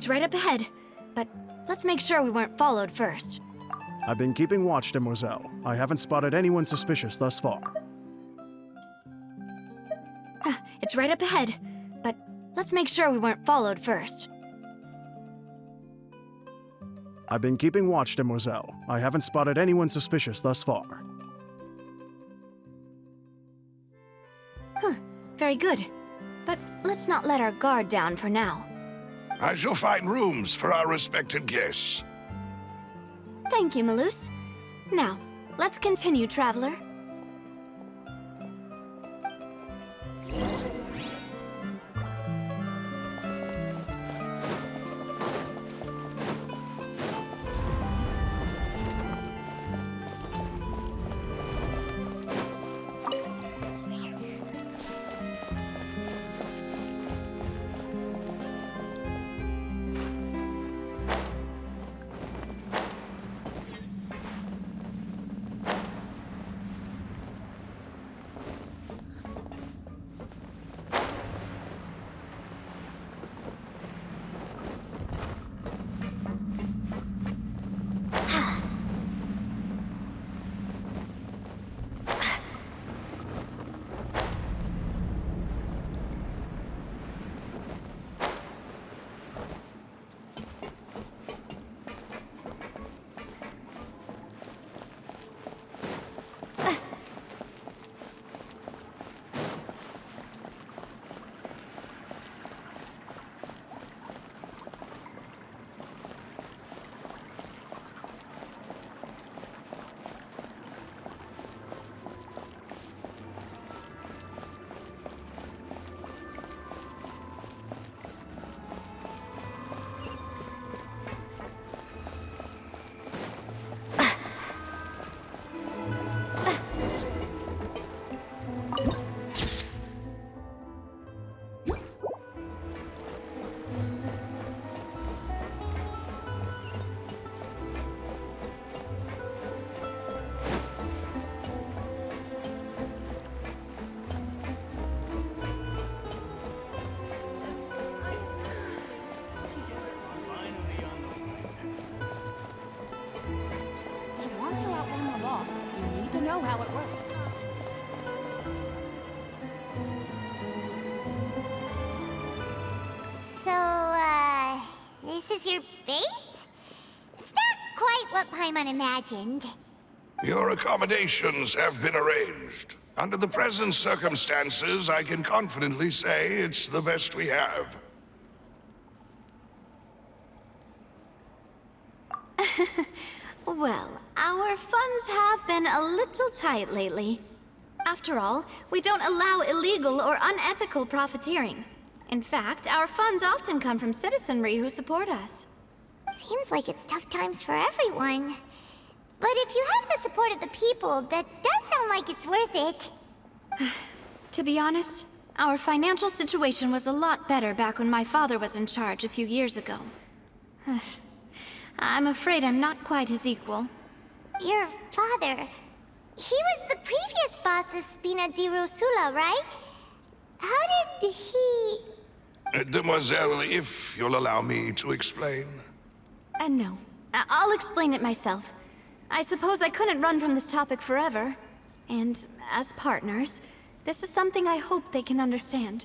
It's right up ahead, but let's make sure we weren't followed first. I've been keeping watch, Demoiselle. I haven't spotted anyone suspicious thus far. It's right up ahead, but let's make sure we weren't followed first. I've been keeping watch, Demoiselle. I haven't spotted anyone suspicious thus far. Very good. But let's not let our guard down for now. I shall find rooms for our respected guests. Thank you, Malus. Now, let's continue, traveler. Know how it works. So, this is your base? It's not quite what Paimon imagined. Your accommodations have been arranged. Under the present circumstances, I can confidently say it's the best we have. Well, our funds have been a little tight lately. After all, we don't allow illegal or unethical profiteering. In fact, our funds often come from citizenry who support us. Seems like it's tough times for everyone. But if you have the support of the people, that does sound like it's worth it. To be honest, our financial situation was a lot better back when my father was in charge a few years ago. I'm afraid I'm not quite his equal. Your father... he was the previous boss of Spina di Rosula, right? How did he... Demoiselle, if you'll allow me to explain. No. I'll explain it myself. I suppose I couldn't run from this topic forever. And as partners, this is something I hope they can understand.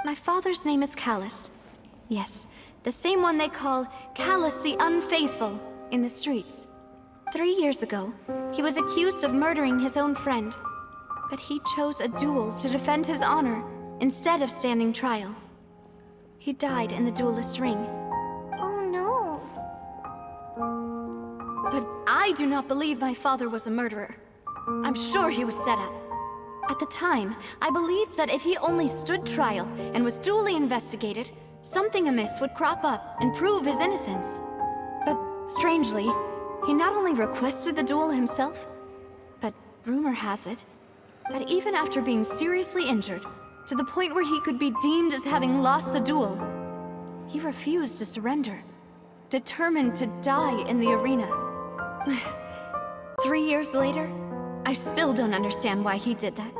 My father's name is Callus. Yes, the same one they call Callus the Unfaithful in the streets. 3 years ago, he was accused of murdering his own friend. But he chose a duel to defend his honor instead of standing trial. He died in the duelist's ring. Oh no. But I do not believe my father was a murderer. I'm sure he was set up. At the time, I believed that if he only stood trial and was duly investigated, something amiss would crop up and prove his innocence. But strangely, he not only requested the duel himself, but rumor has it that even after being seriously injured, to the point where he could be deemed as having lost the duel, he refused to surrender, determined to die in the arena. 3 years later, I still don't understand why he did that.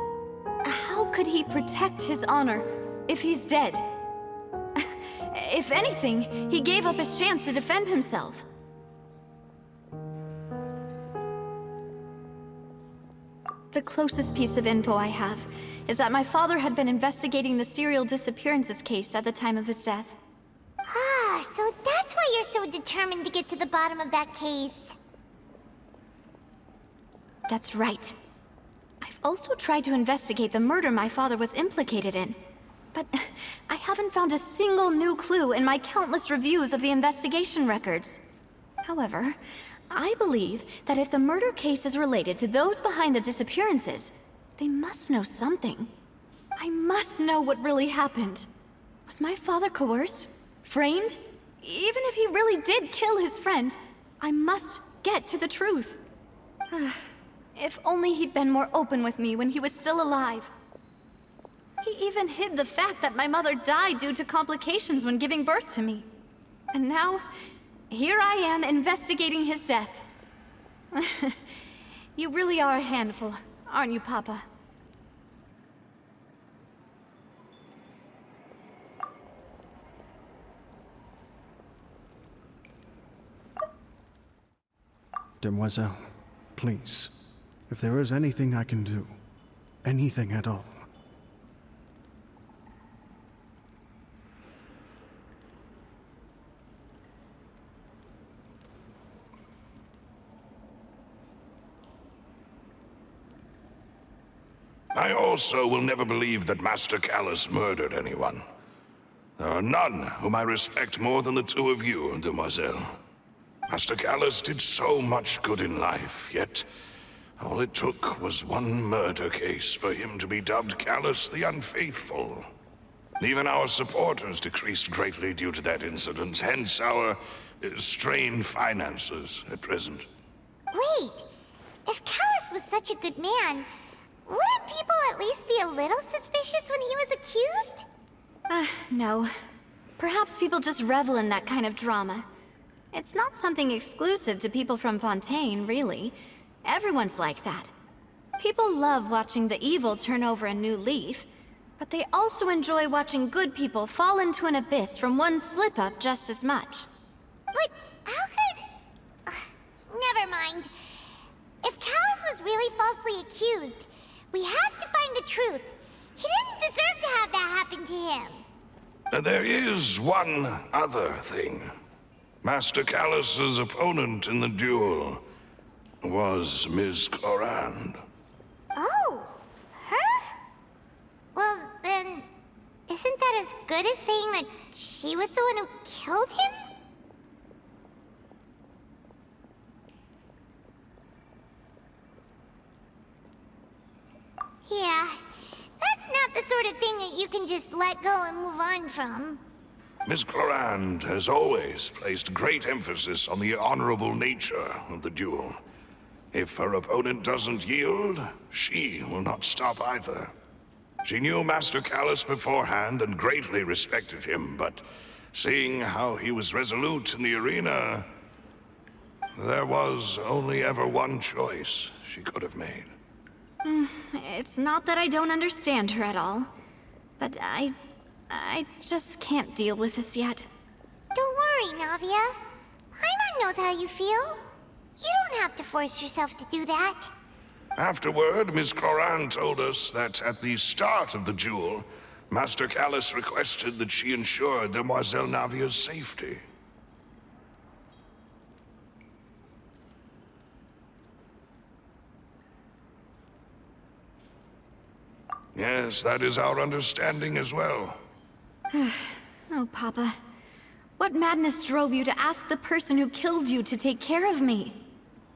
How could he protect his honor if he's dead? If anything, he gave up his chance to defend himself. The closest piece of info I have is that my father had been investigating the serial disappearances case at the time of his death. Ah, so that's why you're so determined to get to the bottom of that case. That's right. I've also tried to investigate the murder my father was implicated in, but I haven't found a single new clue in my countless reviews of the investigation records. However, I believe that if the murder case is related to those behind the disappearances, they must know something. I must know what really happened. Was my father coerced? Framed? Even if he really did kill his friend, I must get to the truth. If only he'd been more open with me when he was still alive. He even hid the fact that my mother died due to complications when giving birth to me. And now, here I am investigating his death. You really are a handful, aren't you, Papa? Demoiselle, please, if there is anything I can do, anything at all. I also will never believe that Master Callus murdered anyone. There are none whom I respect more than the two of you, Demoiselle. Master Callus did so much good in life, yet all it took was one murder case for him to be dubbed Callus the Unfaithful. Even our supporters decreased greatly due to that incident, hence our strained finances at present. Wait, if Callus was such a good man, wouldn't people at least be a little suspicious when he was accused? No. Perhaps people just revel in that kind of drama. It's not something exclusive to people from Fontaine, really. Everyone's like that. People love watching the evil turn over a new leaf, but they also enjoy watching good people fall into an abyss from one slip-up just as much. But how could... Never mind. If Callus was really falsely accused, we have to find the truth. He didn't deserve to have that happen to him. There is one other thing. Master Callus's opponent in the duel was Ms. Clorand. Oh, her? Well, then, isn't that as good as saying that she was the one who killed him? Yeah, that's not the sort of thing that you can just let go and move on from. Ms. Clorand has always placed great emphasis on the honorable nature of the duel. If her opponent doesn't yield, she will not stop either. She knew Master Callus beforehand and greatly respected him, but seeing how he was resolute in the arena, there was only ever one choice she could have made. It's not that I don't understand her at all, but I just can't deal with this yet. Don't worry, Navia. Paimon knows how you feel. You don't have to force yourself to do that. Afterward, Ms. Clorand told us that at the start of the duel, Master Callus requested that she ensure Demoiselle Navia's safety. Yes, that is our understanding as well. Oh, Papa. What madness drove you to ask the person who killed you to take care of me?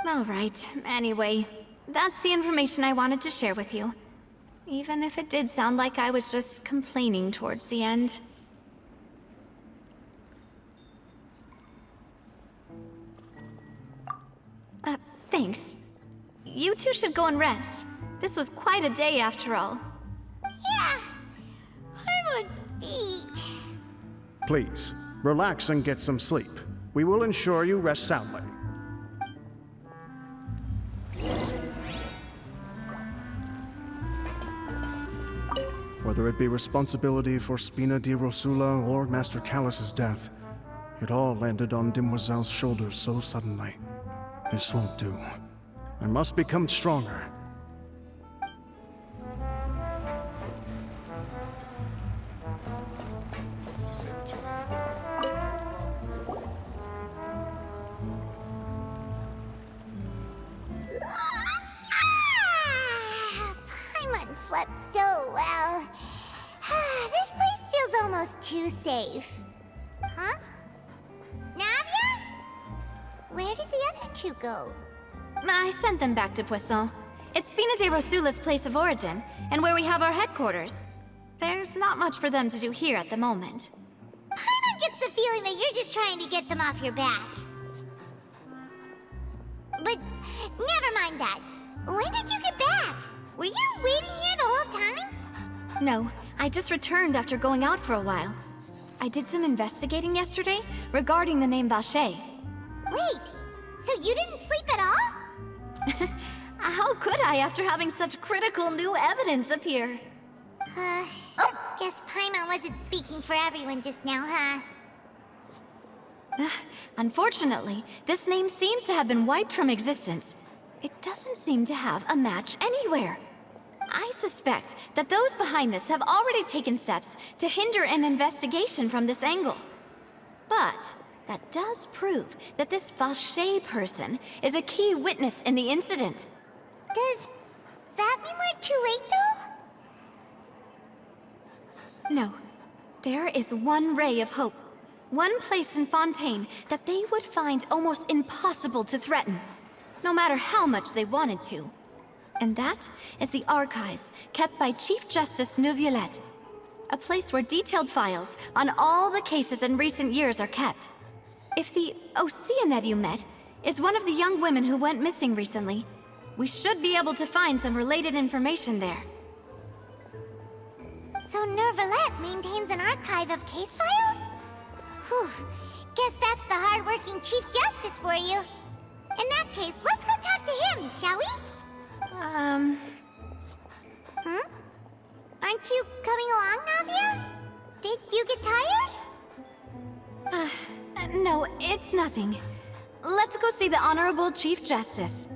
All right, anyway, that's the information I wanted to share with you. Even if it did sound like I was just complaining towards the end. Thanks. You two should go and rest. This was quite a day after all. Yeah, Paimon's beat. Please, relax and get some sleep. We will ensure you rest soundly. Whether it be responsibility for Spina di Rosula or Master Callus's death, it all landed on Demoiselle's shoulders so suddenly. This won't do. I must become stronger. Paimon slept so well. This place feels almost too safe. Huh? Navia? Where did the other two go? I sent them back to Poisson. It's Spina de Rosula's place of origin, and where we have our headquarters. There's not much for them to do here at the moment. Paimon gets the feeling that you're just trying to get them off your back. But never mind that. When did you get back? Were you waiting here the whole time? No, I just returned after going out for a while. I did some investigating yesterday regarding the name Vacher. Wait, so you didn't sleep at all? How could I after having such critical new evidence appear? Guess Paimon wasn't speaking for everyone just now, huh? Unfortunately, this name seems to have been wiped from existence. It doesn't seem to have a match anywhere. I suspect that those behind this have already taken steps to hinder an investigation from this angle. But that does prove that this Vacher person is a key witness in the incident. Does that mean we're too late, though? No. There is one ray of hope. One place in Fontaine that they would find almost impossible to threaten, no matter how much they wanted to. And that is the archives kept by Chief Justice Neuvillette. A place where detailed files on all the cases in recent years are kept. If the Oceanette you met is one of the young women who went missing recently, we should be able to find some related information there. So Neuvillette maintains an archive of case files? Whew. Guess that's the hard-working Chief Justice for you. In that case, let's go talk to him, shall we? Aren't you coming along, Navia? Did you get tired? No, it's nothing. Let's go see the Honorable Chief Justice.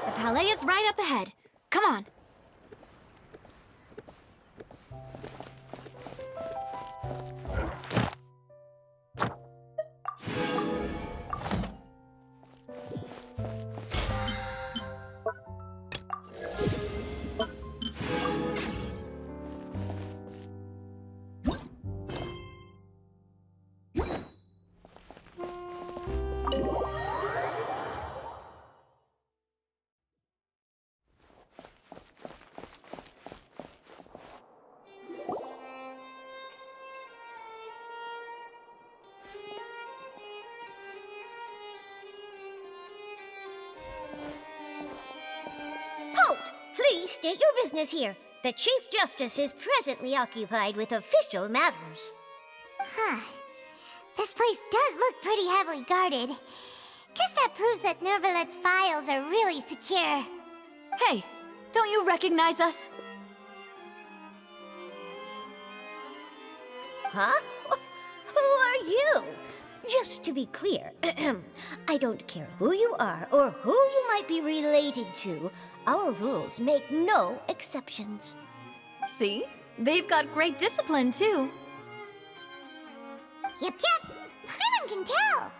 The Palais is right up ahead. Come on. Please state your business here. The Chief Justice is presently occupied with official matters. This place does look pretty heavily guarded. Guess that proves that Neuvillette's files are really secure. Hey, don't you recognize us? Huh? Who are you? Just to be clear, I don't care who you are or who you might be related to. Our rules make no exceptions. See? They've got great discipline, too. Yep. Paimon can tell.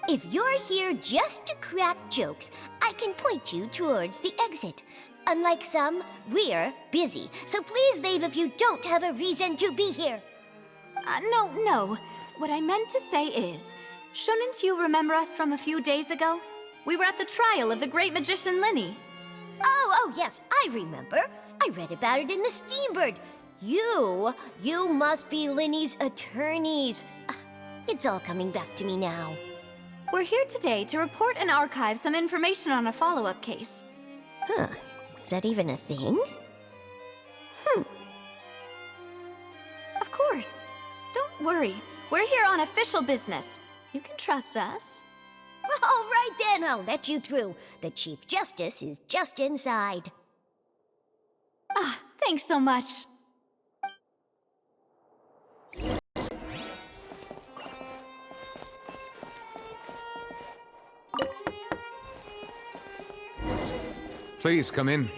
If you're here just to crack jokes, I can point you towards the exit. Unlike some, we're busy, so please leave if you don't have a reason to be here. No. What I meant to say is, shouldn't you remember us from a few days ago? We were at the trial of the great magician Linny. Oh, yes, I remember. I read about it in the Steambird. You must be Linny's attorneys. It's all coming back to me now. We're here today to report and archive some information on a follow-up case. Is that even a thing? course. Don't worry. We're here on official business. You can trust us. All right then, I'll let you through. The Chief Justice is just inside. Ah, thanks so much. Please come in.